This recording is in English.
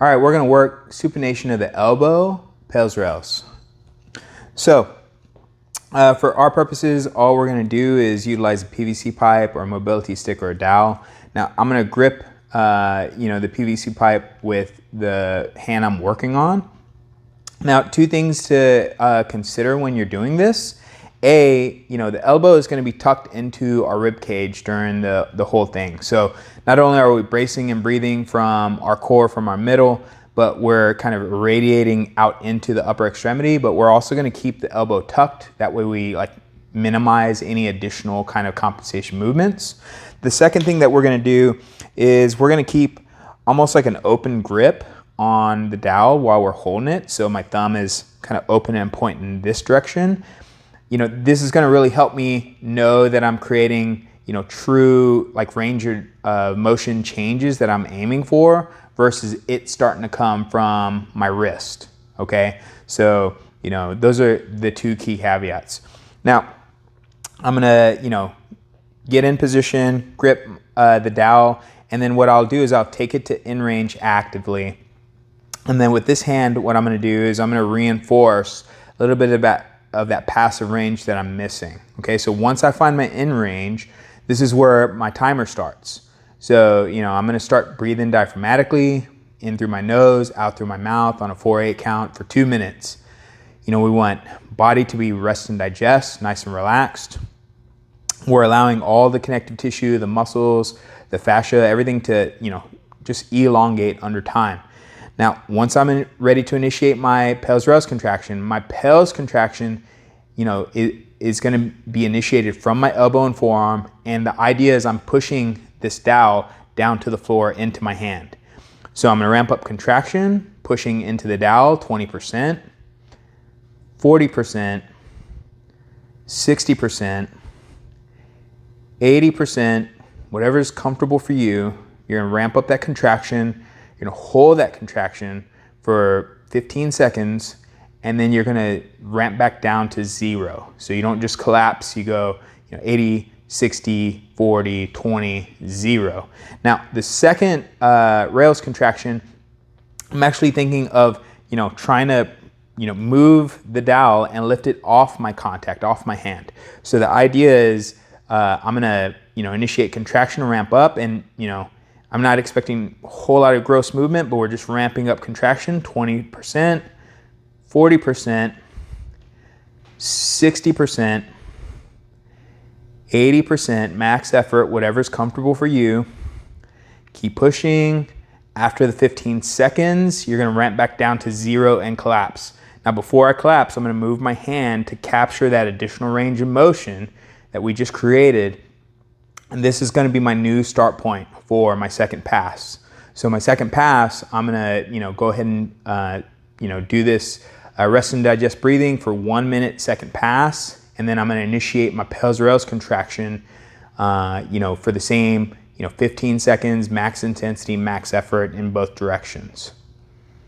All right, we're gonna work supination of the elbow, Pails rails. So for our purposes, all we're gonna do is utilize a PVC pipe or a mobility stick or a dowel. Now I'm gonna grip the PVC pipe with the hand I'm working on. Now, two things to consider when you're doing this. The elbow is going to be tucked into our rib cage during the whole thing. So not only are we bracing and breathing from our core, from our middle, but we're kind of radiating out into the upper extremity, but we're also going to keep the elbow tucked. That way we minimize any additional kind of compensation movements. The second thing that we're going to do is we're going to keep almost like an open grip on the dowel while we're holding it. So my thumb is kind of open and pointing this direction. This is going to really help me know that I'm creating, true range of motion changes that I'm aiming for versus it starting to come from my wrist. Okay. So, those are the two key caveats. Now I'm going to, get in position, grip the dowel. And then what I'll do is I'll take it to in range actively. And then with this hand, what I'm going to do is I'm going to reinforce a little bit of that passive range that I'm missing. Okay, so once I find my in range, this is where my timer starts. So, I'm going to start breathing diaphragmatically, in through my nose, out through my mouth on a 4-8 count for 2 minutes. We want body to be rest and digest, nice and relaxed. We're allowing all the connective tissue, the muscles, the fascia, everything to, just elongate under time. Now, once I'm ready to initiate my Pails rails contraction, my Pails contraction, is going to be initiated from my elbow and forearm. And the idea is I'm pushing this dowel down to the floor into my hand. So I'm going to ramp up contraction, pushing into the dowel 20%, 40%, 60%, 80%, whatever is comfortable for you. You're going to ramp up that contraction. You're going to hold that contraction for 15 seconds, and then you're going to ramp back down to 0. So you don't just collapse. You go 80, 60, 40, 20, 0. Now, the second rails contraction, I'm actually thinking of trying to move the dowel and lift it off my contact, off my hand. So the idea is I'm going to initiate contraction and ramp up, and I'm not expecting a whole lot of gross movement, but we're just ramping up contraction, 20%, 40%, 60%, 80%, max effort, whatever's comfortable for you. Keep pushing. After the 15 seconds, you're gonna ramp back down to 0 and collapse. Now, before I collapse, I'm gonna move my hand to capture that additional range of motion that we just created. And this is gonna be my new start point for my second pass. So my second pass, I'm gonna go ahead and do this rest and digest breathing for 1 minute, second pass, and then I'm gonna initiate my Pails rails contraction for the same 15 seconds, max intensity, max effort in both directions.